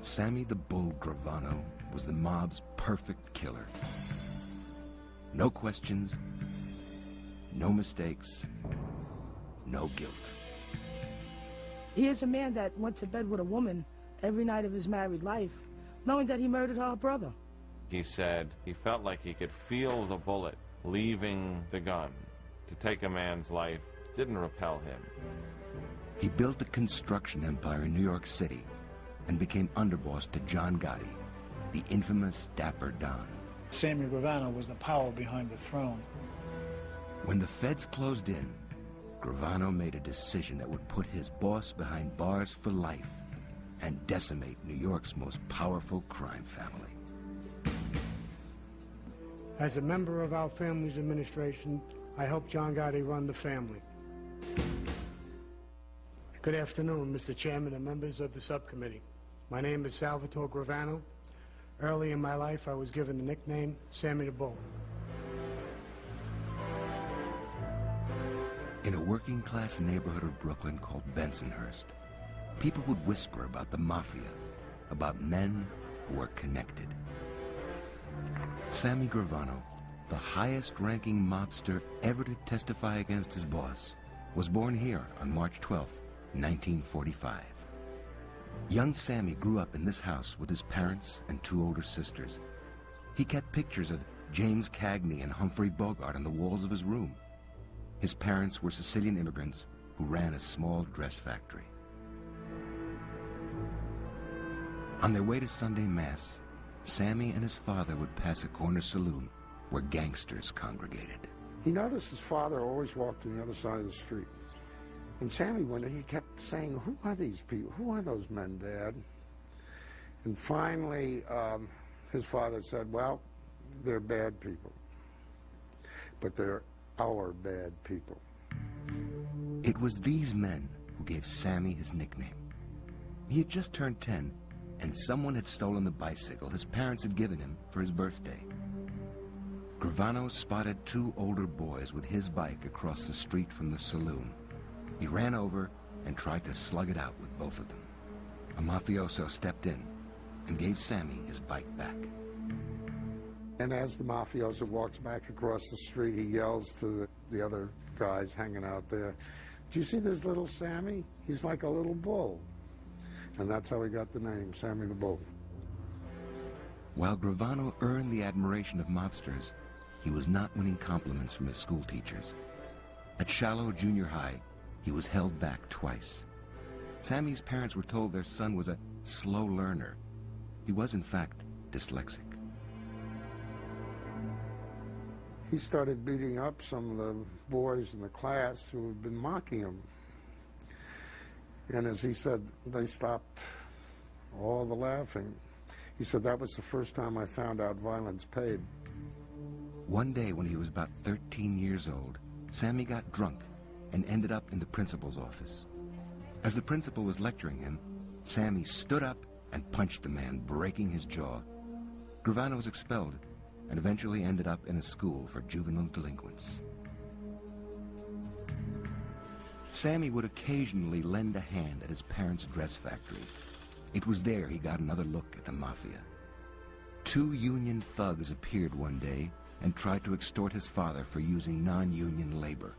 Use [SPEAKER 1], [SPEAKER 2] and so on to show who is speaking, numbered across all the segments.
[SPEAKER 1] Sammy the Bull Gravano was the mob's perfect killer. No questions, no mistakes, no guilt.
[SPEAKER 2] He is a man that went to bed with a woman every night of his married life, knowing that he murdered her brother.
[SPEAKER 3] He said he felt like he could feel the bullet leaving the gun. To take a man's life didn't repel him.
[SPEAKER 1] He built a construction empire in New York City and became underboss to John Gotti, the infamous Dapper Don.
[SPEAKER 4] Sammy Gravano was the power behind the throne.
[SPEAKER 1] When the feds closed in, Gravano made a decision that would put his boss behind bars for life and decimate New York's most powerful crime family.
[SPEAKER 5] As a member of our family's administration, I helped John Gotti run the family. Good afternoon, Mr. Chairman and members of the subcommittee. My name is Salvatore Gravano. Early in my life, I was given the nickname Sammy the Bull.
[SPEAKER 1] In a working-class neighborhood of Brooklyn called Bensonhurst, people would whisper about the Mafia, about men who were connected. Sammy Gravano, the highest-ranking mobster ever to testify against his boss, was born here on March 12, 1945. Young Sammy grew up in this house with his parents and two older sisters. He kept pictures of James Cagney and Humphrey Bogart on the walls of his room. His parents were Sicilian immigrants who ran a small dress factory. On their way to Sunday Mass, Sammy and his father would pass a corner saloon where gangsters congregated.
[SPEAKER 6] He noticed his father always walked on the other side of the street. And Sammy, he kept saying, "Who are these people? Who are those men, Dad?" And finally, his father said, "Well, they're bad people. But they're our bad people."
[SPEAKER 1] It was these men who gave Sammy his nickname. He had just turned 10, and someone had stolen the bicycle his parents had given him for his birthday. Gravano spotted two older boys with his bike across the street from the saloon. He ran over and tried to slug it out with both of them. A mafioso stepped in and gave Sammy his bike back.
[SPEAKER 6] And as the mafioso walks back across the street, he yells to the other guys hanging out there, "Do you see this little Sammy? He's like a little bull." And that's how he got the name, Sammy the Bull.
[SPEAKER 1] While Gravano earned the admiration of mobsters, he was not winning compliments from his school teachers. At Shallow Junior High, he was held back twice. Sammy's parents were told their son was a slow learner. He was, in fact, dyslexic.
[SPEAKER 6] He started beating up some of the boys in the class who had been mocking him. And as he said, they stopped all the laughing. He said, "That was the first time I found out violence paid."
[SPEAKER 1] One day when he was about 13 years old, Sammy got drunk and ended up in the principal's office. As the principal was lecturing him, Sammy stood up and punched the man, breaking his jaw. Gravano was expelled and eventually ended up in a school for juvenile delinquents. Sammy would occasionally lend a hand at his parents' dress factory. It was there he got another look at the Mafia. Two union thugs appeared one day and tried to extort his father for using non-union labor.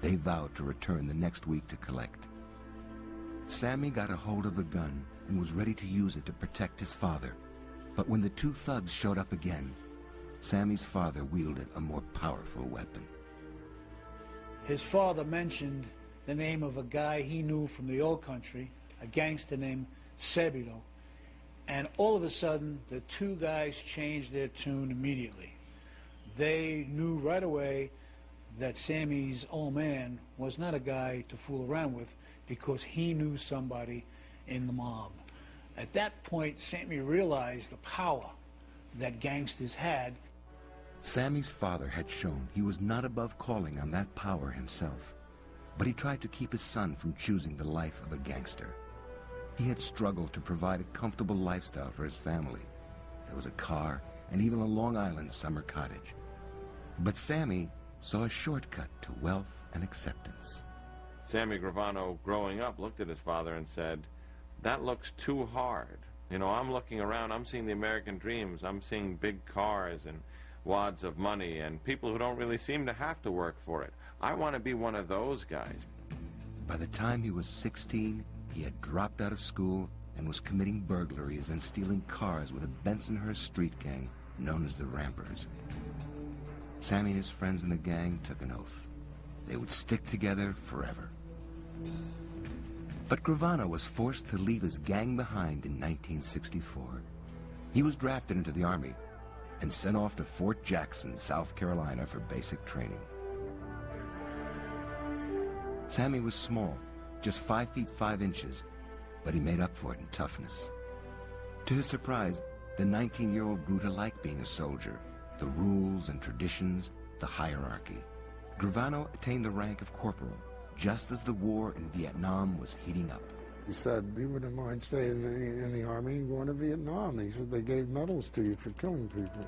[SPEAKER 1] They vowed to return the next week to collect. Sammy got a hold of a gun and was ready to use it to protect his father. But when the two thugs showed up again, Sammy's father wielded a more powerful weapon.
[SPEAKER 4] His father mentioned the name of a guy he knew from the old country, a gangster named Sebito. And all of a sudden, the two guys changed their tune immediately. They knew right away that Sammy's old man was not a guy to fool around with because he knew somebody in the mob. At that point, Sammy realized the power that gangsters had.
[SPEAKER 1] Sammy's father had shown he was not above calling on that power himself, but he tried to keep his son from choosing the life of a gangster. He had struggled to provide a comfortable lifestyle for his family. There was a car and even a Long Island summer cottage. But Sammy saw a shortcut to wealth and acceptance.
[SPEAKER 3] Sammy Gravano, growing up, looked at his father and said, "That looks too hard. You know, I'm looking around, I'm seeing the American dreams, I'm seeing big cars and wads of money and people who don't really seem to have to work for it. I want to be one of those guys.
[SPEAKER 1] By the time he was 16, he had dropped out of school and was committing burglaries and stealing cars with a Bensonhurst street gang known as the Rampers. Sammy and his friends in the gang took an oath. They would stick together forever. But Gravano was forced to leave his gang behind in 1964. He was drafted into the Army and sent off to Fort Jackson, South Carolina for basic training. Sammy was small, just 5 feet 5 inches, but he made up for it in toughness. To his surprise, the 19-year-old grew to like being a soldier, the rules and traditions, the hierarchy. Gravano attained the rank of corporal, just as the war in Vietnam was heating up.
[SPEAKER 6] He said he wouldn't mind staying in the Army and going to Vietnam. He said they gave medals to you for killing people.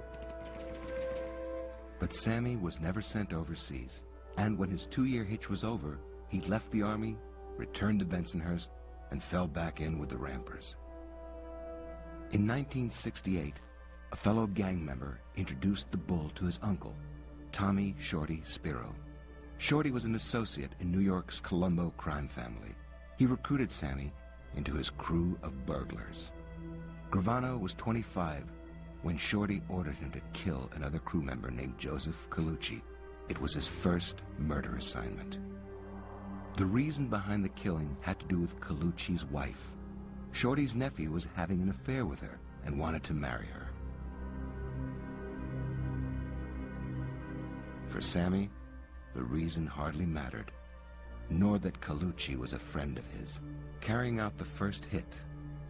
[SPEAKER 1] But Sammy was never sent overseas, and when his 2-year hitch was over, he left the Army, returned to Bensonhurst, and fell back in with the Rampers. In 1968, a fellow gang member introduced the Bull to his uncle, Tommy Shorty Spiro. Shorty was an associate in New York's Colombo crime family. He recruited Sammy into his crew of burglars. Gravano was 25 when Shorty ordered him to kill another crew member named Joseph Colucci. It was his first murder assignment. The reason behind the killing had to do with Colucci's wife. Shorty's nephew was having an affair with her and wanted to marry her. For Sammy, the reason hardly mattered, nor that Colucci was a friend of his. Carrying out the first hit,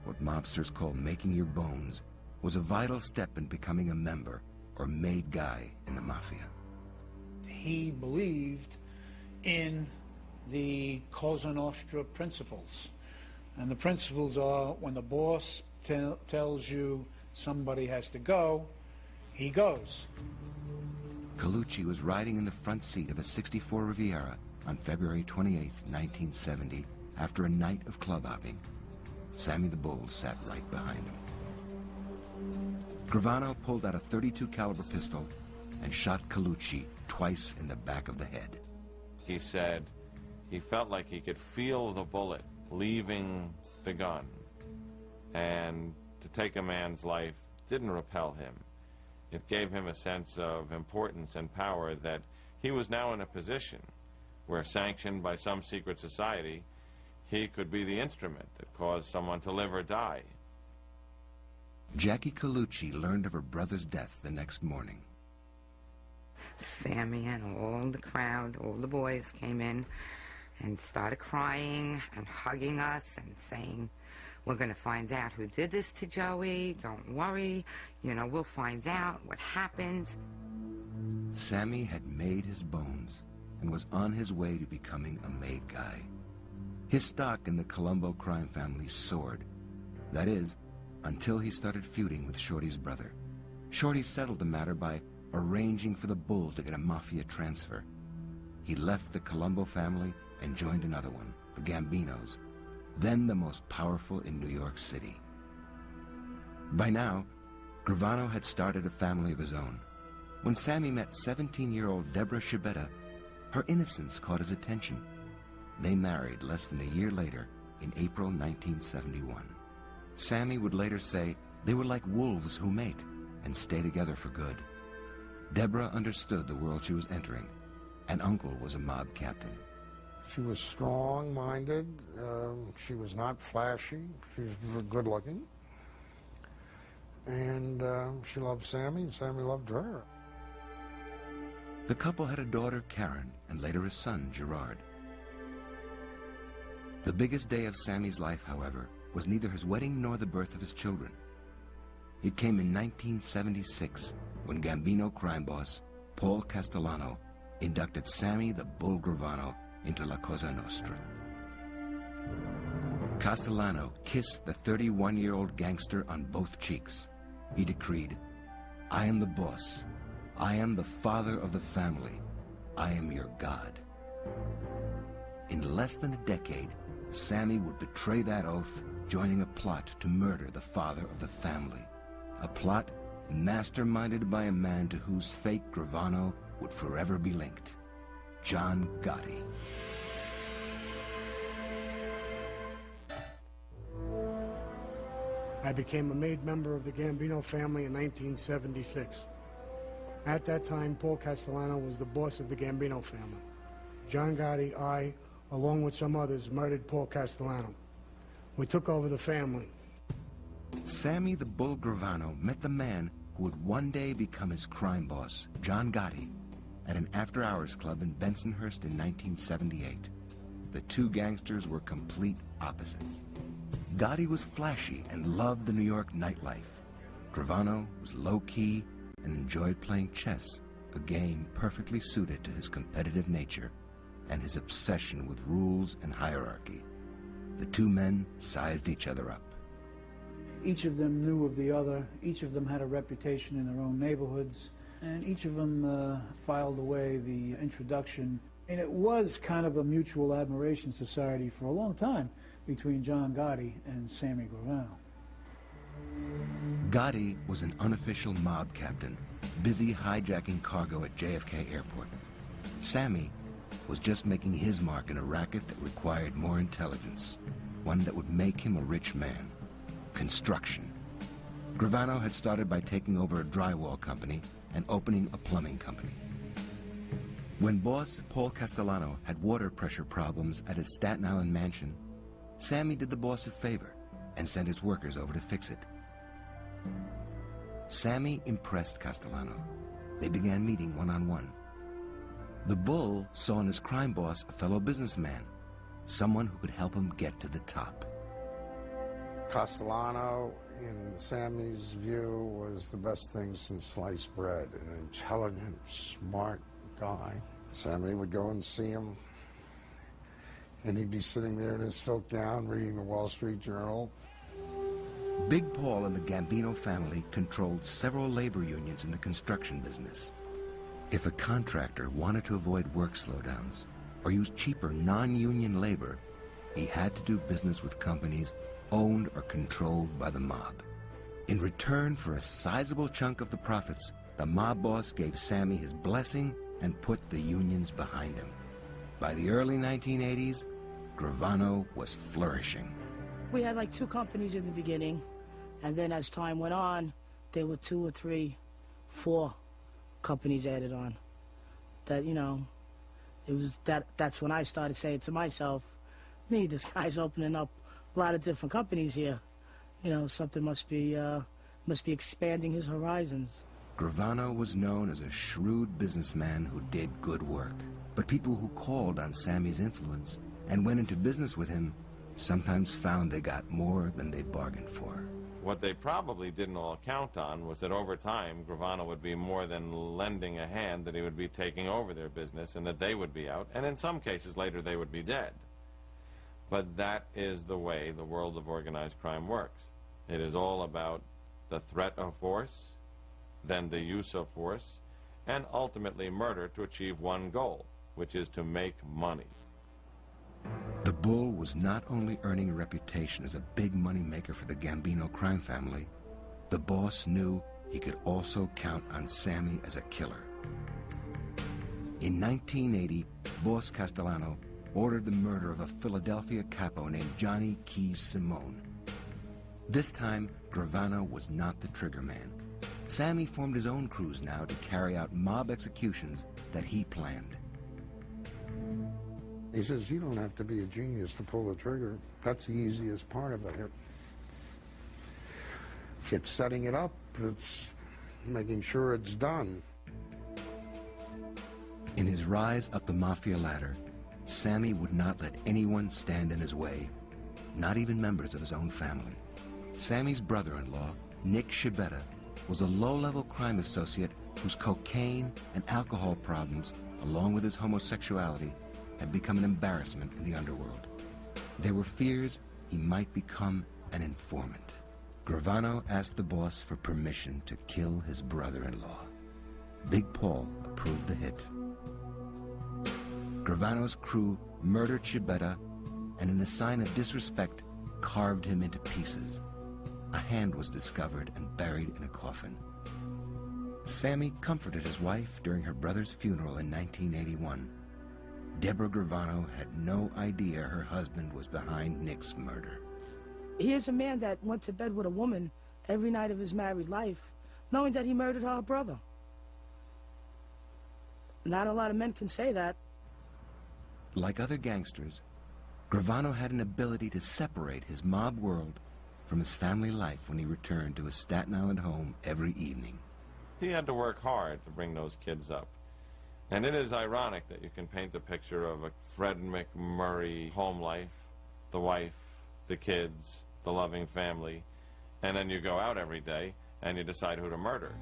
[SPEAKER 1] what mobsters call making your bones, was a vital step in becoming a member or made guy in the Mafia.
[SPEAKER 4] He believed in the Cosa Nostra principles. And the principles are, when the boss tells you somebody has to go, he goes.
[SPEAKER 1] Colucci was riding in the front seat of a '64 Riviera on February 28, 1970, after a night of club hopping. Sammy the Bull sat right behind him. Gravano pulled out a .32 caliber pistol and shot Colucci twice in the back of the head.
[SPEAKER 3] He said he felt like he could feel the bullet leaving the gun, and to take a man's life didn't repel him. It gave him a sense of importance and power that he was now in a position where, sanctioned by some secret society, he could be the instrument that caused someone to live or die.
[SPEAKER 1] Jackie Colucci learned of her brother's death the next morning.
[SPEAKER 7] Sammy and all the crowd, all the boys came in and started crying and hugging us and saying, "We're going to find out who did this to Joey. Don't worry. You know, we'll find out what happened."
[SPEAKER 1] Sammy had made his bones and was on his way to becoming a made guy. His stock in the Colombo crime family soared. That is, until he started feuding with Shorty's brother. Shorty settled the matter by arranging for the Bull to get a Mafia transfer. He left the Colombo family and joined another one, the Gambinos, then the most powerful in New York City. By now, Gravano had started a family of his own. When Sammy met 17-year-old Deborah Shibetta, her innocence caught his attention. They married less than a year later, in April 1971. Sammy would later say they were like wolves who mate and stay together for good. Deborah understood the world she was entering. An uncle was a mob captain.
[SPEAKER 6] She was strong-minded. She was not flashy. She was good-looking. And she loved Sammy, and Sammy loved her.
[SPEAKER 1] The couple had a daughter, Karen, and later a son, Gerard. The biggest day of Sammy's life, however, was neither his wedding nor the birth of his children. It came in 1976, when Gambino crime boss Paul Castellano inducted Sammy the Bull Gravano into La Cosa Nostra. Castellano kissed the 31-year-old gangster on both cheeks. He decreed, "I am the boss. I am the father of the family. I am your God." In less than a decade, Sammy would betray that oath joining a plot to murder the father of the family. A plot masterminded by a man to whose fate Gravano would forever be linked. John Gotti.
[SPEAKER 5] I became a made member of the Gambino family in 1976. At that time, Paul Castellano was the boss of the Gambino family. John Gotti, I, along with some others, murdered Paul Castellano. We took over the family.
[SPEAKER 1] Sammy the Bull Gravano met the man who would one day become his crime boss, John Gotti, at an after-hours club in Bensonhurst in 1978. The two gangsters were complete opposites. Gotti was flashy and loved the New York nightlife. Gravano was low-key and enjoyed playing chess, a game perfectly suited to his competitive nature and his obsession with rules and hierarchy. The two men sized each other up.
[SPEAKER 4] Each of them knew of the other. Each of them had a reputation in their own neighborhoods. And each of them filed away the introduction. And it was kind of a mutual admiration society for a long time between John Gotti and Sammy Gravano.
[SPEAKER 1] Gotti was an unofficial mob captain, busy hijacking cargo at JFK Airport. Sammy was just making his mark in a racket that required more intelligence, one that would make him a rich man. Construction. Gravano had started by taking over a drywall company and opening a plumbing company. When boss Paul Castellano had water pressure problems at his Staten Island mansion, Sammy did the boss a favor and sent his workers over to fix it. Sammy impressed Castellano. They began meeting one-on-one. The Bull saw in his crime boss a fellow businessman, someone who could help him get to the top.
[SPEAKER 6] Castellano, in Sammy's view, was the best thing since sliced bread. An intelligent, smart guy. Sammy would go and see him, and he'd be sitting there in his silk gown reading the Wall Street Journal.
[SPEAKER 1] Big Paul and the Gambino family controlled several labor unions in the construction business. If a contractor wanted to avoid work slowdowns or use cheaper non-union labor, he had to do business with companies owned or controlled by the mob. In return for a sizable chunk of the profits, the mob boss gave Sammy his blessing and put the unions behind him. By the early 1980s, Gravano was flourishing.
[SPEAKER 2] We had like 2 companies in the beginning, and then as time went on, there were 2 or 3, 4 companies added on. That, you know, it was that's when I started saying to myself, this guy's opening up a lot of different companies here. You know, something must be expanding his horizons.
[SPEAKER 1] Gravano was known as a shrewd businessman who did good work. But people who called on Sammy's influence and went into business with him sometimes found they got more than they bargained for.
[SPEAKER 3] What they probably didn't all count on was that over time, Gravano would be more than lending a hand, that he would be taking over their business and that they would be out, and in some cases later they would be dead. But that is the way the world of organized crime works. It is all about the threat of force, then the use of force, and ultimately murder to achieve one goal, which is to make money.
[SPEAKER 1] The Bull was not only earning a reputation as a big money maker for the Gambino crime family, the boss knew he could also count on Sammy as a killer. In 1980, boss Castellano ordered the murder of a Philadelphia capo named Johnny Keys Simone. This time, Gravano was not the trigger man. Sammy formed his own crews now to carry out mob executions that he planned.
[SPEAKER 6] He says, you don't have to be a genius to pull the trigger. That's the easiest part of it. It's setting it up. It's making sure it's done.
[SPEAKER 1] In his rise up the Mafia ladder, Sammy would not let anyone stand in his way, not even members of his own family. Sammy's brother-in-law, Nick Schibetta, was a low-level crime associate whose cocaine and alcohol problems, along with his homosexuality, had become an embarrassment in the underworld. There were fears he might become an informant. Gravano asked the boss for permission to kill his brother-in-law. Big Paul approved the hit. Gravano's crew murdered Schibetta, and in a sign of disrespect, carved him into pieces. A hand was discovered and buried in a coffin. Sammy comforted his wife during her brother's funeral in 1981. Deborah Gravano had no idea her husband was behind Nick's murder.
[SPEAKER 2] Here's a man that went to bed with a woman every night of his married life, knowing that he murdered her brother. Not a lot of men can say that.
[SPEAKER 1] Like other gangsters, Gravano had an ability to separate his mob world from his family life when he returned to his Staten Island home every evening.
[SPEAKER 3] He had to work hard to bring those kids up. And it is ironic that you can paint the picture of a Fred McMurray home life, the wife, the kids, the loving family, and then you go out every day and you decide who to murder.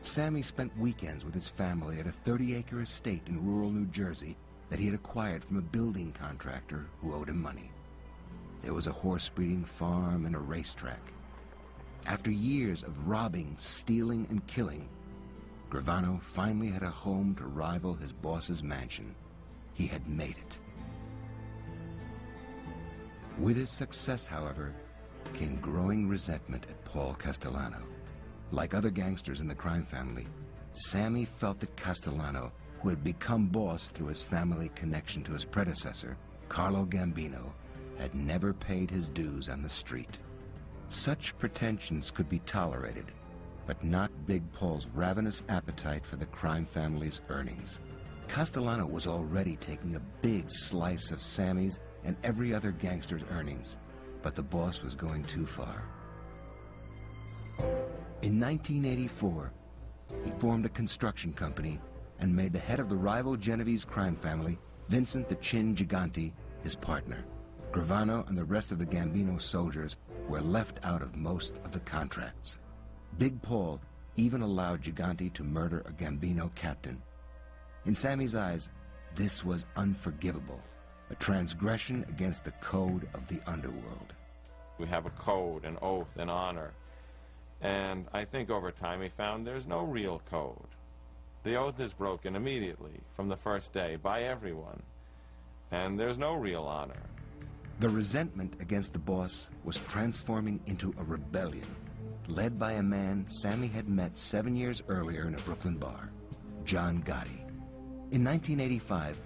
[SPEAKER 1] Sammy spent weekends with his family at a 30-acre estate in rural New Jersey that he had acquired from a building contractor who owed him money. There was a horse-breeding farm and a racetrack. After years of robbing, stealing, and killing, Gravano finally had a home to rival his boss's mansion. He had made it. With his success, however, came growing resentment at Paul Castellano. Like other gangsters in the crime family, Sammy felt that Castellano, who had become boss through his family connection to his predecessor, Carlo Gambino, had never paid his dues on the street. Such pretensions could be tolerated, but not Big Paul's ravenous appetite for the crime family's earnings. Castellano was already taking a big slice of Sammy's and every other gangster's earnings, but the boss was going too far. In 1984, he formed a construction company and made the head of the rival Genovese crime family, Vincent the Chin Gigante, his partner. Gravano and the rest of the Gambino soldiers were left out of most of the contracts. Big Paul even allowed Gigante to murder a Gambino captain. In Sammy's eyes, this was unforgivable, a transgression against the code of the underworld.
[SPEAKER 3] We have a code, an oath, an honor. And I think over time he found there's no real code. The oath is broken immediately, from the first day, by everyone. And there's no real honor.
[SPEAKER 1] The resentment against the boss was transforming into a rebellion, led by a man Sammy had met 7 years earlier in a Brooklyn bar, John Gotti. In 1985,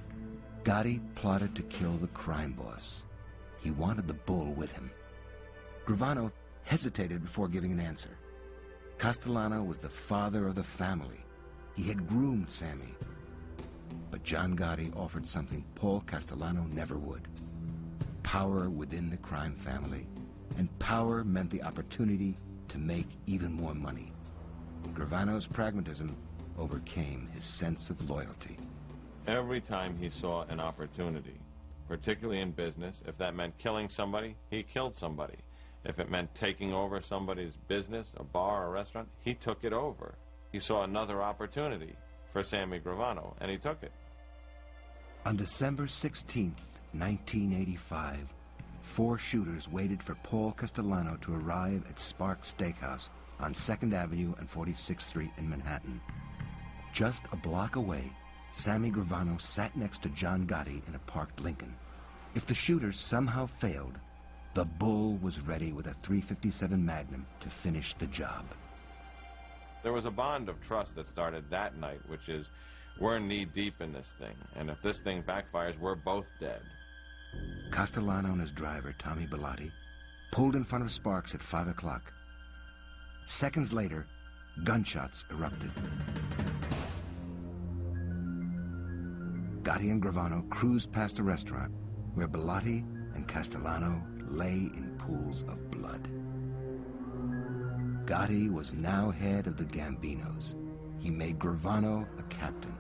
[SPEAKER 1] Gotti plotted to kill the crime boss. He wanted the bull with him. Gravano hesitated before giving an answer. Castellano was the father of the family. He had groomed Sammy. But John Gotti offered something Paul Castellano never would: power within the crime family. And power meant the opportunity to make even more money. Gravano's pragmatism overcame his sense of loyalty.
[SPEAKER 3] Every time he saw an opportunity, particularly in business, if that meant killing somebody, he killed somebody. If it meant taking over somebody's business, a bar or a restaurant, he took it over. He saw another opportunity for Sammy Gravano, and he took it.
[SPEAKER 1] On December 16th, 1985, 4 shooters waited for Paul Castellano to arrive at Spark Steakhouse on 2nd Avenue and 46th Street in Manhattan. Just a block away, Sammy Gravano sat next to John Gotti in a parked Lincoln. If the shooters somehow failed, the Bull was ready with a .357 Magnum to finish the job.
[SPEAKER 3] There was a bond of trust that started that night, which is, we're knee-deep in this thing, and if this thing backfires, we're both dead.
[SPEAKER 1] Castellano and his driver, Tommy Bellotti, pulled in front of Sparks at 5 o'clock. Seconds later, gunshots erupted. Gotti and Gravano cruised past a restaurant where Bellotti and Castellano lay in pools of blood. Gotti was now head of the Gambinos. He made Gravano a captain.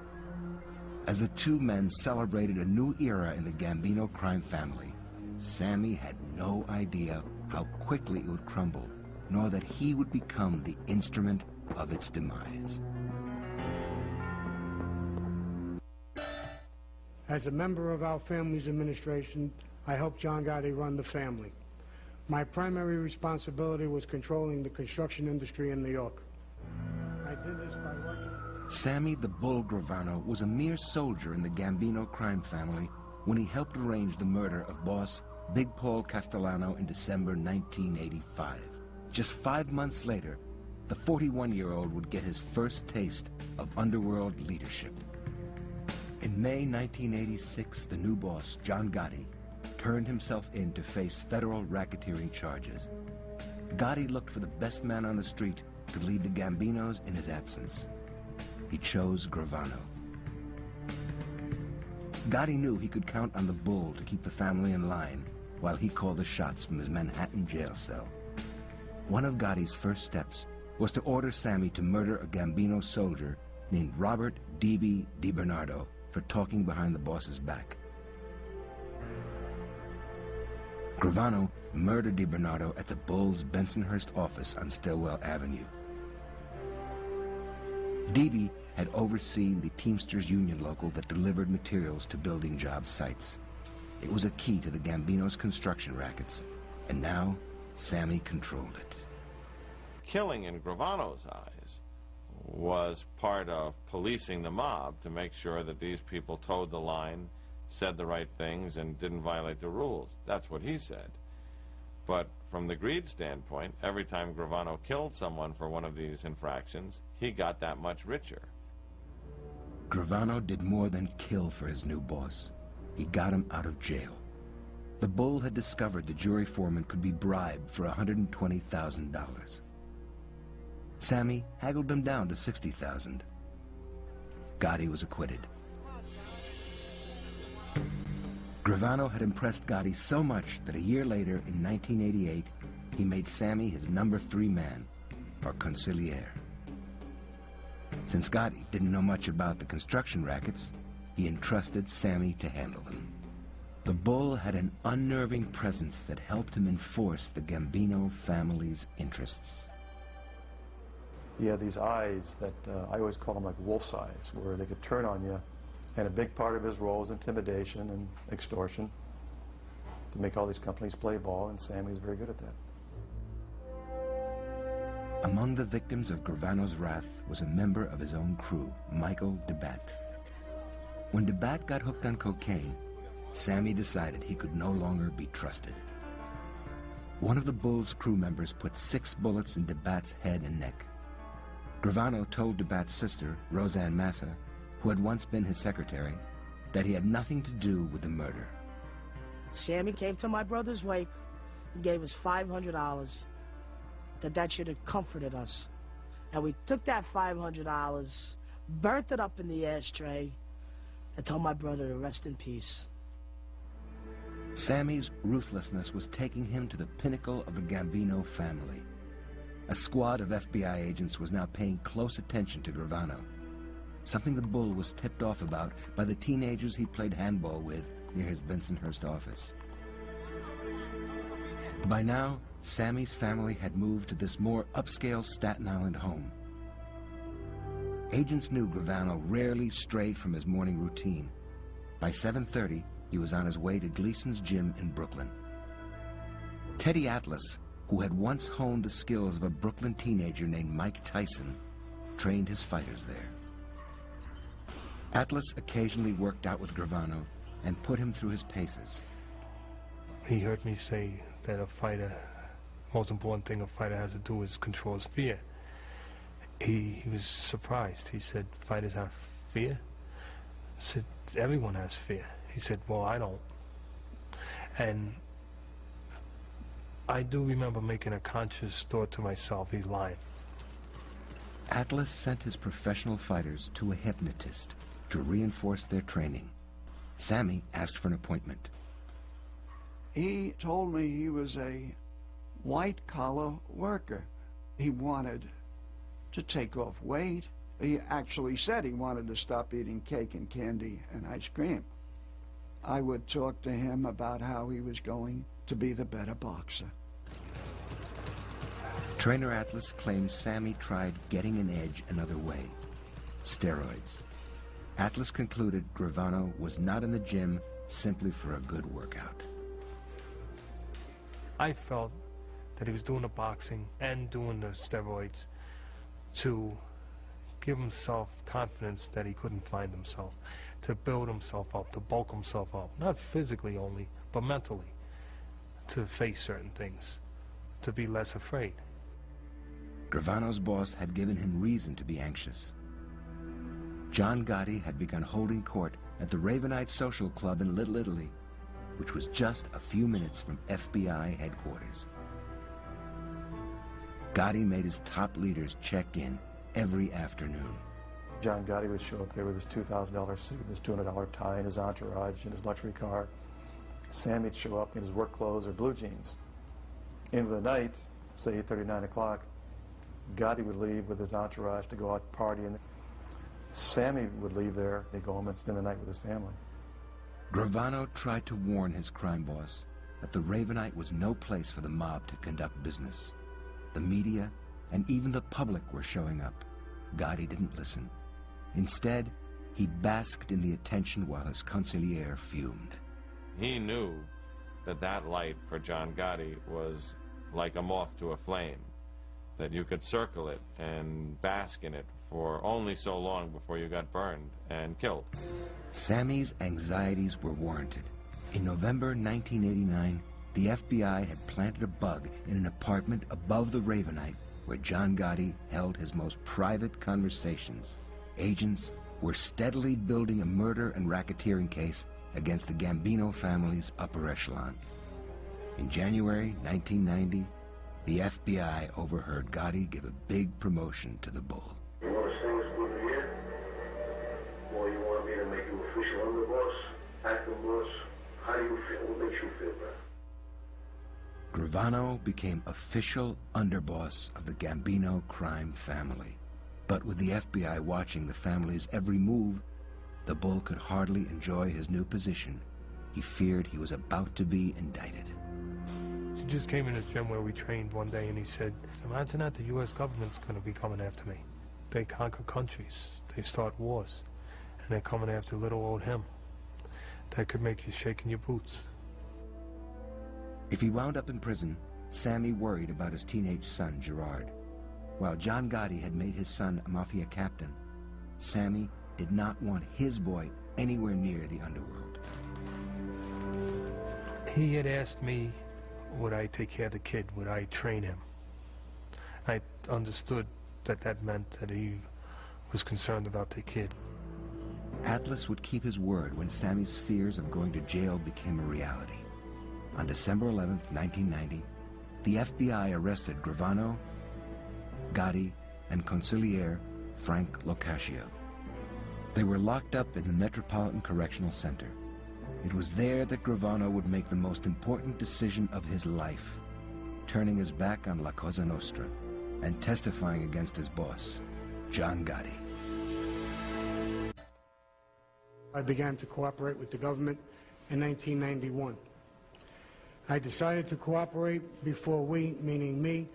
[SPEAKER 1] As the two men celebrated a new era in the Gambino crime family, Sammy had no idea how quickly it would crumble, nor that he would become the instrument of its demise.
[SPEAKER 5] As a member of our family's administration, I helped John Gotti run the family. My primary responsibility was controlling the construction industry in New York. I did this by working...
[SPEAKER 1] Sammy the Bull Gravano was a mere soldier in the Gambino crime family when he helped arrange the murder of boss Big Paul Castellano in December 1985. Just 5 months later, the 41-year-old would get his first taste of underworld leadership. In May 1986, the new boss, John Gotti, turned himself in to face federal racketeering charges. Gotti looked for the best man on the street to lead the Gambinos in his absence. He chose Gravano. Gotti knew he could count on the Bull to keep the family in line while he called the shots from his Manhattan jail cell. One of Gotti's first steps was to order Sammy to murder a Gambino soldier named Robert D.B. DiBernardo for talking behind the boss's back. Gravano murdered DiBernardo at the Bull's Bensonhurst office on Stillwell Avenue. D.B. had overseen the Teamsters Union local that delivered materials to building job sites. It was a key to the Gambino's construction rackets, and now Sammy controlled it.
[SPEAKER 3] Killing in Gravano's eyes was part of policing the mob to make sure that these people towed the line, said the right things, and didn't violate the rules. That's what he said. But from the greed standpoint, every time Gravano killed someone for one of these infractions, he got that much richer.
[SPEAKER 1] Gravano did more than kill for his new boss. He got him out of jail. The Bull had discovered the jury foreman could be bribed for $120,000. Sammy haggled him down to $60,000. Gotti was acquitted. Gravano had impressed Gotti so much that a year later, in 1988, he made Sammy his number 3 man, or consigliere. Since Gotti didn't know much about the construction rackets, he entrusted Sammy to handle them. The Bull had an unnerving presence that helped him enforce the Gambino family's interests.
[SPEAKER 8] He had these eyes that I always call them like wolf's eyes, where they could turn on you. And a big part of his role was intimidation and extortion to make all these companies play ball, and Sammy was very good at that.
[SPEAKER 1] Among the victims of Gravano's wrath was a member of his own crew, Michael DeBat. When DeBat got hooked on cocaine, Sammy decided he could no longer be trusted. One of the Bull's crew members put 6 bullets in DeBat's head and neck. Gravano told DeBat's sister, Roseanne Massa, who had once been his secretary, that he had nothing to do with the murder.
[SPEAKER 2] Sammy came to my brother's wake and gave us $500, that should have comforted us. And we took that $500, burnt it up in the ashtray, and told my brother to rest in peace.
[SPEAKER 1] Sammy's ruthlessness was taking him to the pinnacle of the Gambino family. A squad of FBI agents was now paying close attention to Gravano, something the Bull was tipped off about by the teenagers he played handball with near his Bensonhurst office. By now, Sammy's family had moved to this more upscale Staten Island home. Agents knew Gravano rarely strayed from his morning routine. By 7:30, he was on his way to Gleason's gym in Brooklyn. Teddy Atlas, who had once honed the skills of a Brooklyn teenager named Mike Tyson, trained his fighters there. Atlas occasionally worked out with Gravano and put him through his paces.
[SPEAKER 9] He heard me say that a fighter, most important thing a fighter has to do is control his fear. He was surprised. He said, fighters have fear? I said, everyone has fear. He said, well, I don't. And I do remember making a conscious thought to myself, he's lying.
[SPEAKER 1] Atlas sent his professional fighters to a hypnotist to reinforce their training. Sammy asked for an appointment.
[SPEAKER 10] He told me he was a white-collar worker. He wanted to take off weight. He actually said he wanted to stop eating cake and candy and ice cream. I would talk to him about how he was going to be the better boxer.
[SPEAKER 1] Trainer Atlas claims Sammy tried getting an edge another way: steroids. Atlas concluded Gravano was not in the gym simply for a good workout.
[SPEAKER 9] I felt that he was doing the boxing and doing the steroids to give himself confidence that he couldn't find himself, to build himself up, to bulk himself up, not physically only, but mentally. to face certain things, to be less afraid.
[SPEAKER 1] Gravano's boss had given him reason to be anxious. John Gotti had begun holding court at the Ravenite Social Club in Little Italy, which was just a few minutes from FBI headquarters. Gotti made his top leaders check in every afternoon.
[SPEAKER 8] John Gotti would show up there with his $2,000 suit, his $200 tie, and his entourage, and his luxury car. Sammy would show up in his work clothes or blue jeans. Into the night, say 8:30, 9 o'clock, Gotti would leave with his entourage to go out partying. Sammy would leave there, he'd go home and spend the night with his family.
[SPEAKER 1] Gravano tried to warn his crime boss that the Ravenite was no place for the mob to conduct business. The media and even the public were showing up. Gotti didn't listen. Instead, he basked in the attention while his consigliere fumed.
[SPEAKER 3] He knew that that light for John Gotti was like a moth to a flame, that you could circle it and bask in it for only so long before you got burned and killed.
[SPEAKER 1] Sammy's anxieties were warranted. In November 1989, the FBI had planted a bug in an apartment above the Ravenite where John Gotti held his most private conversations. Agents were steadily building a murder and racketeering case against the Gambino family's upper echelon. In January 1990, the FBI overheard Gotti give a big promotion to the Bull.
[SPEAKER 11] You want to sing this good for you? Or you want me to make you official underboss, acting boss? How do you feel? What makes you feel better?
[SPEAKER 1] Gravano became official underboss of the Gambino crime family. But with the FBI watching the family's every move, the Bull could hardly enjoy his new position. He feared he was about to be indicted.
[SPEAKER 9] He just came in the gym where we trained one day and he said, imagine that the U.S. government's going to be coming after me. They conquer countries, they start wars, and they're coming after little old him. That could make you shake in your boots.
[SPEAKER 1] If he wound up in prison, Sammy worried about his teenage son, Gerard. While John Gotti had made his son a Mafia captain, Sammy did not want his boy anywhere near the underworld.
[SPEAKER 9] He had asked me, would I take care of the kid? Would I train him? I understood that that meant that he was concerned about the kid.
[SPEAKER 1] Atlas would keep his word when Sammy's fears of going to jail became a reality. On December 11th, 1990, the FBI arrested Gravano, Gotti, and consigliere Frank Locascio. They were locked up in the Metropolitan Correctional Center. It was there that Gravano would make the most important decision of his life, turning his back on La Cosa Nostra and testifying against his boss, John Gotti.
[SPEAKER 5] I began to cooperate with the government in 1991. I decided to cooperate before we, meaning me,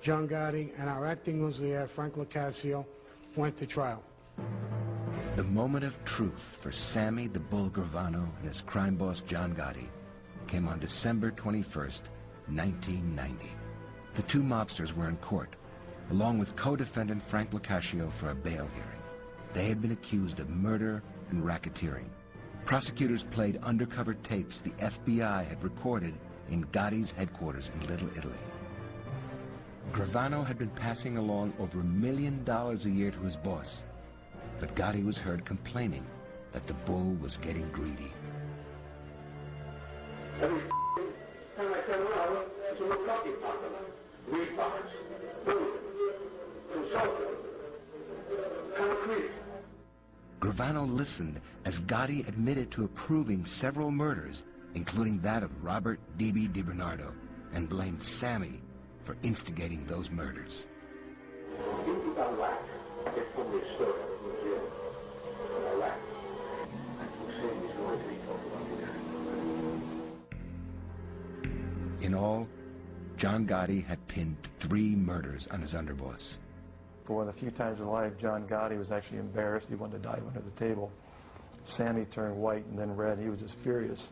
[SPEAKER 5] John Gotti, and our acting consigliere, Frank Locascio, went to trial.
[SPEAKER 1] The moment of truth for Sammy the Bull Gravano and his crime boss John Gotti came on December 21st, 1990. The two mobsters were in court, along with co-defendant Frank Locascio for a bail hearing. They had been accused of murder and racketeering. Prosecutors played undercover tapes the FBI had recorded in Gotti's headquarters in Little Italy. Gravano had been passing along over $1 million a year to his boss, but Gotti was heard complaining that the Bull was getting greedy.
[SPEAKER 11] Every time I turn around, there's a little coffee pot, weed box, food, consultant, concrete.
[SPEAKER 1] Gravano listened as Gotti admitted to approving several murders, including that of Robert D.B. DiBernardo, and blamed Sammy for instigating those murders. In all, John Gotti had pinned 3 murders on his underboss.
[SPEAKER 8] For one of the few times in life, John Gotti was actually embarrassed. He wanted to dive under the table. Sammy turned white and then red. He was just furious.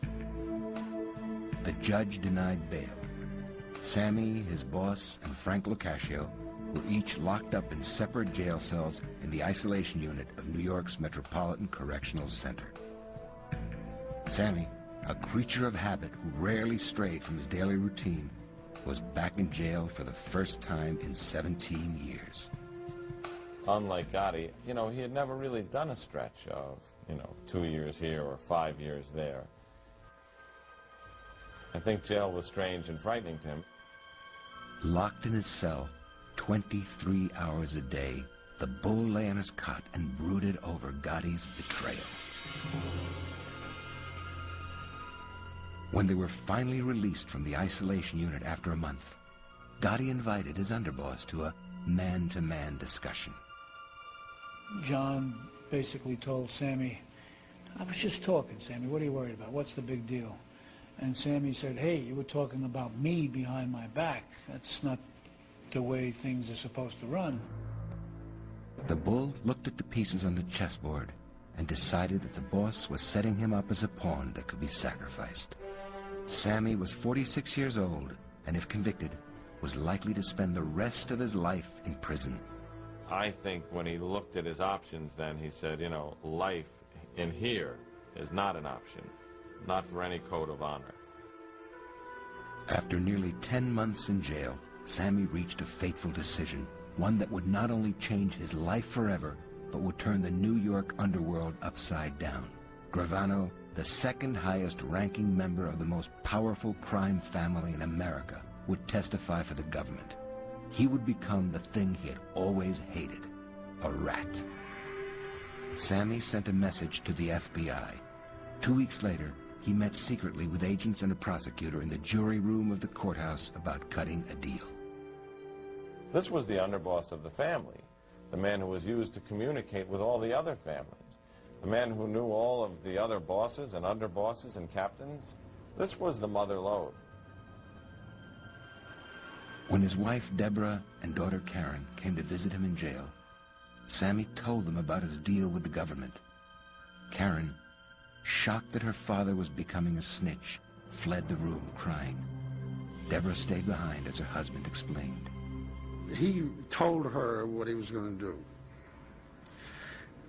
[SPEAKER 1] The judge denied bail. Sammy, his boss, and Frank Locascio were each locked up in separate jail cells in the isolation unit of New York's Metropolitan Correctional Center. Sammy, a creature of habit who rarely strayed from his daily routine, was back in jail for the first time in 17 years.
[SPEAKER 3] Unlike Gotti, he had never really done a stretch of, 2 years here or 5 years there. I think jail was strange and frightening to him.
[SPEAKER 1] Locked in his cell 23 hours a day, the Bull lay on his cot and brooded over Gotti's betrayal. When they were finally released from the isolation unit after a month, Gotti invited his underboss to a man-to-man discussion.
[SPEAKER 4] John basically told Sammy, I was just talking, Sammy. What are you worried about? What's the big deal? And Sammy said, hey, you were talking about me behind my back. That's not the way things are supposed to run.
[SPEAKER 1] The Bull looked at the pieces on the chessboard and decided that the boss was setting him up as a pawn that could be sacrificed. Sammy was 46 years old, and if convicted, was likely to spend the rest of his life in prison.
[SPEAKER 3] I think when he looked at his options then, he said, life in here is not an option, not for any code of honor.
[SPEAKER 1] After nearly 10 months in jail, Sammy reached a fateful decision, one that would not only change his life forever, but would turn the New York underworld upside down. Gravano, the second highest ranking member of the most powerful crime family in America, would testify for the government. He would become the thing he had always hated, a rat. Sammy sent a message to the FBI. 2 weeks later, he met secretly with agents and a prosecutor in the jury room of the courthouse about cutting a deal.
[SPEAKER 3] This was the underboss of the family, the man who was used to communicate with all the other families, the man who knew all of the other bosses and underbosses and captains. This was the mother lode.
[SPEAKER 1] When his wife Deborah and daughter Karen came to visit him in jail, Sammy told them about his deal with the government. Karen, shocked that her father was becoming a snitch, fled the room crying. Deborah stayed behind as her husband explained.
[SPEAKER 6] He told her what he was going to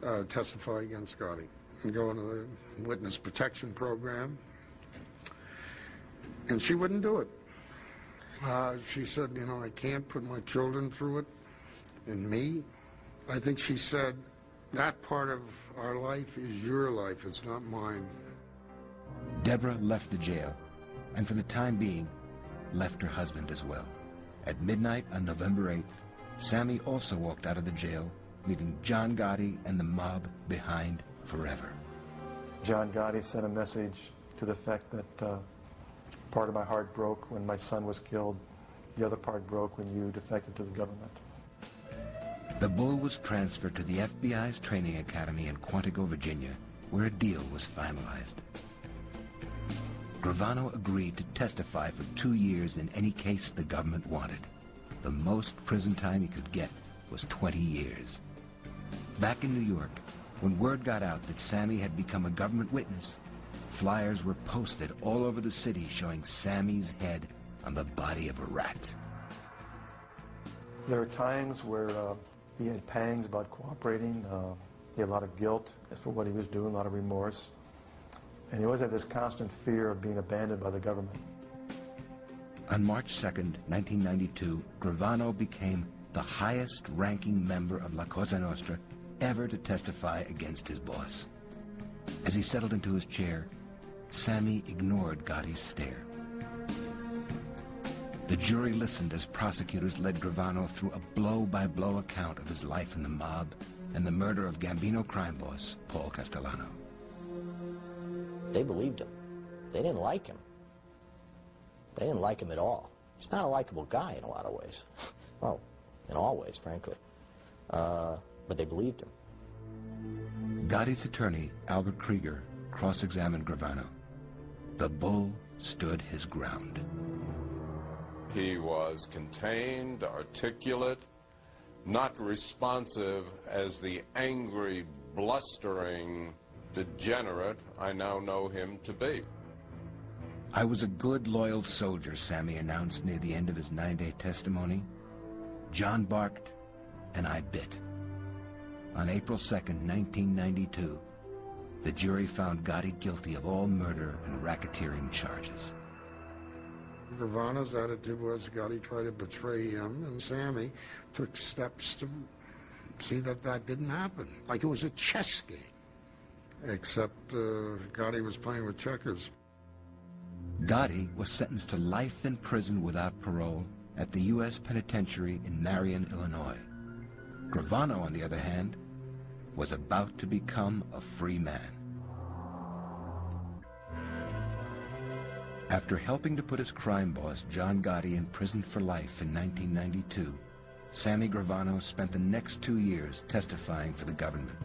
[SPEAKER 6] do. Testify against Gotti and go into the witness protection program. And she wouldn't do it. She said, I can't put my children through it, and me. I think she said, that part of our life is your life, it's not mine.
[SPEAKER 1] Deborah left the jail, and for the time being, left her husband as well. At midnight on November 8th, Sammy also walked out of the jail, leaving John Gotti and the mob behind forever.
[SPEAKER 8] John Gotti sent a message to the effect that part of my heart broke when my son was killed. The other part broke when you defected to the government.
[SPEAKER 1] The Bull was transferred to the FBI's training academy in Quantico, Virginia, where a deal was finalized. Gravano agreed to testify for 2 years in any case the government wanted. The most prison time he could get was 20 years. Back in New York, when word got out that Sammy had become a government witness, flyers were posted all over the city showing Sammy's head on the body of a rat.
[SPEAKER 8] There were times where he had pangs about cooperating. He had a lot of guilt for what he was doing, a lot of remorse. And he always had this constant fear of being abandoned by the government.
[SPEAKER 1] On March 2nd, 1992, Gravano became the highest-ranking member of La Cosa Nostra ever to testify against his boss. As he settled into his chair, Sammy ignored Gotti's stare. The jury listened as prosecutors led Gravano through a blow-by-blow account of his life in the mob and the murder of Gambino crime boss Paul Castellano.
[SPEAKER 12] They believed him. They didn't like him. They didn't like him at all. He's not a likable guy in a lot of ways. Well, in all ways, frankly. But they believed him.
[SPEAKER 1] Gotti's attorney, Albert Krieger, cross-examined Gravano. The Bull stood his ground.
[SPEAKER 13] He was contained, articulate, not responsive as the angry, blustering degenerate I now know him to be.
[SPEAKER 1] I was a good, loyal soldier, Sammy announced near the end of his 9-day testimony. John barked, and I bit. On April 2nd, 1992, the jury found Gotti guilty of all murder and racketeering charges.
[SPEAKER 6] Gravano's attitude was Gotti tried to betray him, and Sammy took steps to see that that didn't happen. Like it was a chess game. Except Gotti was playing with checkers.
[SPEAKER 1] Gotti was sentenced to life in prison without parole at the U.S. Penitentiary in Marion, Illinois. Gravano, on the other hand, was about to become a free man. After helping to put his crime boss, John Gotti, in prison for life in 1992, Sammy Gravano spent the next 2 years testifying for the government.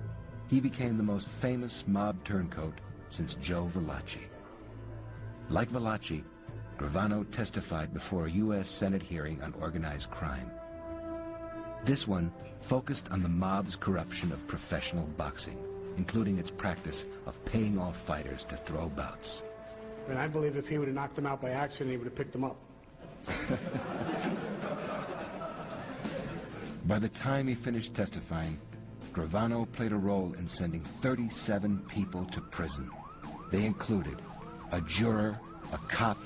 [SPEAKER 1] He became the most famous mob turncoat since Joe Valachi. Like Valachi, Gravano testified before a U.S. Senate hearing on organized crime. This one focused on the mob's corruption of professional boxing, including its practice of paying off fighters to throw bouts.
[SPEAKER 5] Then I believe if he would have knocked them out by accident, he would have picked them up.
[SPEAKER 1] By the time he finished testifying, Gravano played a role in sending 37 people to prison. They included a juror, a cop,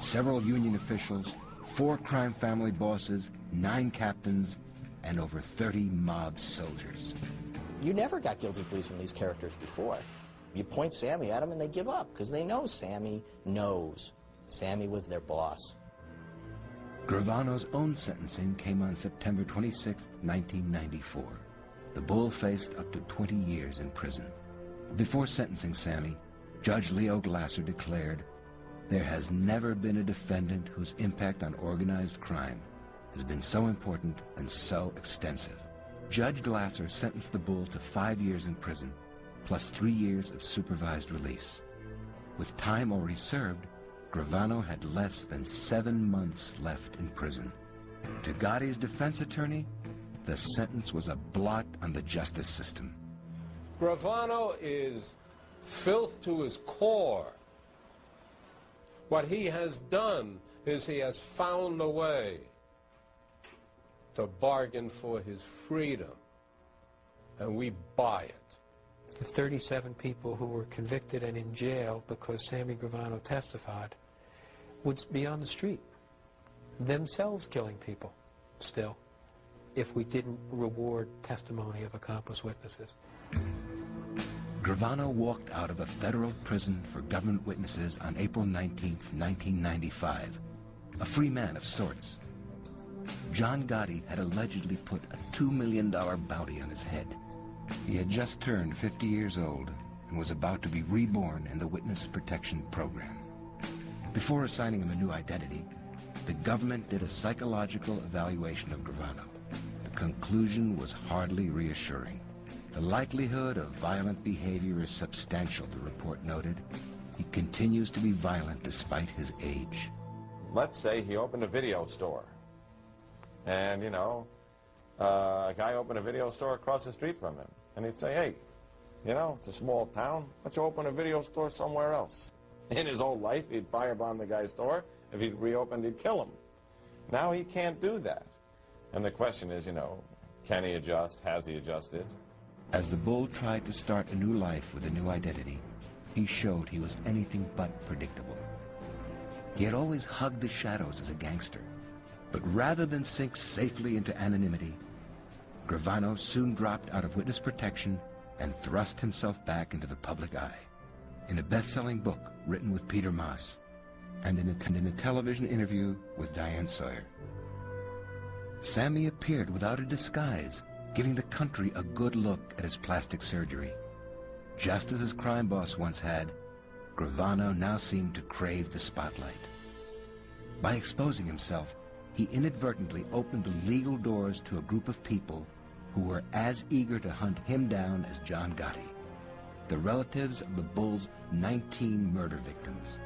[SPEAKER 1] several union officials, 4 crime family bosses, 9 captains, and over 30 mob soldiers.
[SPEAKER 12] You never got guilty pleas from these characters before. You point Sammy at them and they give up because they know Sammy knows. Sammy was their boss.
[SPEAKER 1] Gravano's own sentencing came on September 26, 1994. The Bull faced up to 20 years in prison. Before sentencing Sammy, Judge Leo Glasser declared, "There has never been a defendant whose impact on organized crime has been so important and so extensive." Judge Glasser sentenced the Bull to 5 years in prison, plus 3 years of supervised release. With time already served, Gravano had less than 7 months left in prison. To Gotti's defense attorney, the sentence was a blot on the justice system.
[SPEAKER 13] Gravano is filth to his core. What he has done is he has found a way to bargain for his freedom, and we buy it.
[SPEAKER 14] The 37 people who were convicted and in jail because Sammy Gravano testified would be on the street, themselves killing people still, if we didn't reward testimony of accomplice witnesses.
[SPEAKER 1] Gravano walked out of a federal prison for government witnesses on April 19, 1995, a free man of sorts. John Gotti had allegedly put a $2 million bounty on his head. He had just turned 50 years old and was about to be reborn in the Witness Protection Program. Before assigning him a new identity, the government did a psychological evaluation of Gravano. The conclusion was hardly reassuring. The likelihood of violent behavior is substantial, the report noted. He continues to be violent despite his age.
[SPEAKER 3] Let's say he opened a video store. And, a guy opened a video store across the street from him. And he'd say, hey, it's a small town. Why don't you open a video store somewhere else? In his old life, he'd firebomb the guy's store. If he'd reopened, he'd kill him. Now he can't do that. And the question is, can he adjust? Has he adjusted?
[SPEAKER 1] As the Bull tried to start a new life with a new identity, he showed he was anything but predictable. He had always hugged the shadows as a gangster. But rather than sink safely into anonymity, Gravano soon dropped out of witness protection and thrust himself back into the public eye. In a best-selling book written with Peter Maas, and in a television interview with Diane Sawyer. Sammy appeared without a disguise, giving the country a good look at his plastic surgery. Just as his crime boss once had, Gravano now seemed to crave the spotlight. By exposing himself, he inadvertently opened the legal doors to a group of people who were as eager to hunt him down as John Gotti, the relatives of the Bull's 19 murder victims.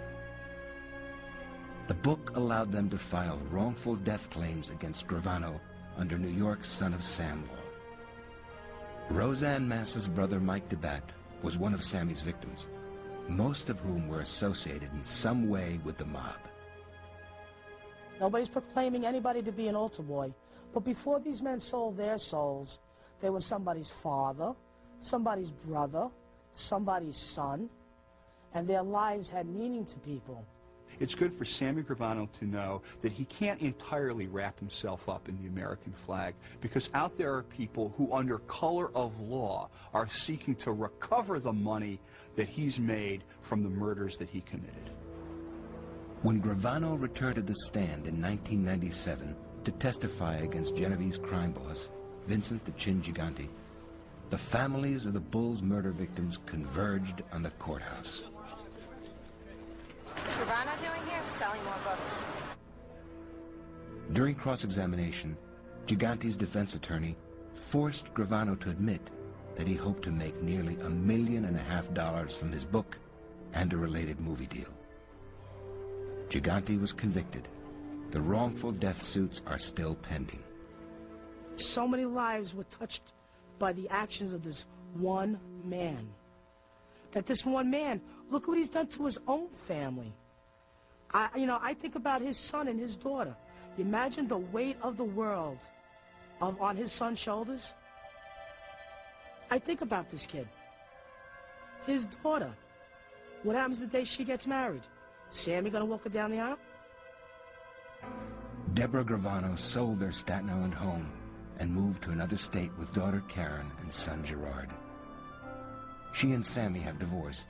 [SPEAKER 1] The book allowed them to file wrongful death claims against Gravano under New York's Son of Sam law. Roseanne Mass's brother Mike DeBatt was one of Sammy's victims, most of whom were associated in some way with the mob.
[SPEAKER 2] Nobody's proclaiming anybody to be an altar boy, but before these men sold their souls, they were somebody's father, somebody's brother, somebody's son, and their lives had meaning to people.
[SPEAKER 15] It's good for Sammy Gravano to know that he can't entirely wrap himself up in the American flag, because out there are people who, under color of law, are seeking to recover the money that he's made from the murders that he committed.
[SPEAKER 1] When Gravano returned to the stand in 1997 to testify against Genevieve's crime boss, Vincent the Chin Gigante, the families of the Bull's murder victims converged on the courthouse.
[SPEAKER 16] What's Gravano doing here? Selling more books.
[SPEAKER 1] During cross-examination, Gigante's defense attorney forced Gravano to admit that he hoped to make nearly $1.5 million from his book and a related movie deal. Gigante was convicted. The wrongful death suits are still pending.
[SPEAKER 2] So many lives were touched by the actions of this one man. That this one man, look what he's done to his own family. I think about his son and his daughter. You imagine the weight of the world on his son's shoulders? I think about this kid. His daughter. What happens the day she gets married? Sammy gonna walk her down the aisle?
[SPEAKER 1] Deborah Gravano sold their Staten Island home and moved to another state with daughter Karen and son Gerard. She and Sammy have divorced,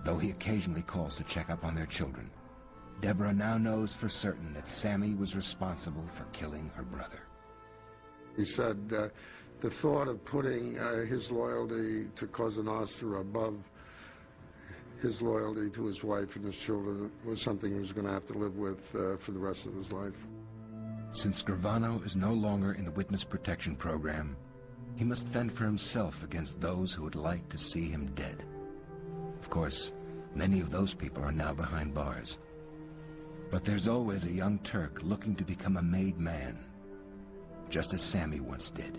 [SPEAKER 1] though he occasionally calls to check up on their children. Deborah now knows for certain that Sammy was responsible for killing her brother.
[SPEAKER 6] He said the thought of putting his loyalty to Cosa Nostra above his loyalty to his wife and his children was something he was going to have to live with for the rest of his life.
[SPEAKER 1] Since Gravano is no longer in the witness protection program, he must fend for himself against those who would like to see him dead. Of course, many of those people are now behind bars. But there's always a young Turk looking to become a made man, just as Sammy once did.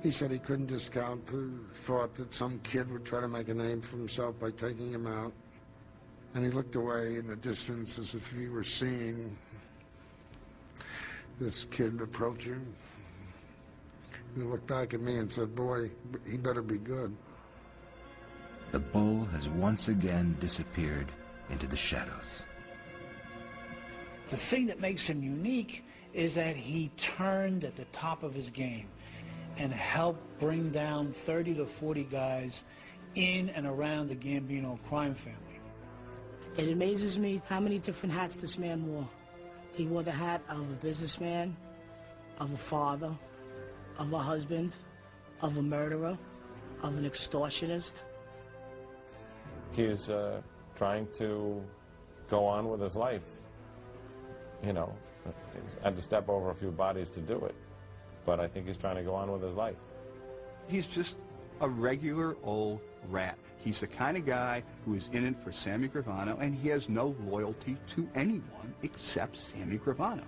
[SPEAKER 6] He said he couldn't discount the thought that some kid would try to make a name for himself by taking him out. And he looked away in the distance as if he were seeing this kid approaching. He looked back at me and said, "Boy, he better be good."
[SPEAKER 1] The Bull has once again disappeared into the shadows.
[SPEAKER 4] The thing that makes him unique is that he turned at the top of his game and helped bring down 30 to 40 guys in and around the Gambino crime family.
[SPEAKER 2] It amazes me how many different hats this man wore. He wore the hat of a businessman, of a father, of a husband, of a murderer, of an extortionist.
[SPEAKER 3] He's trying to go on with his life. You know, he's had to step over a few bodies to do it. But I think he's trying to go on with his life.
[SPEAKER 15] He's just a regular old rat. He's the kind of guy who is in it for Sammy Gravano, and he has no loyalty to anyone except Sammy Gravano.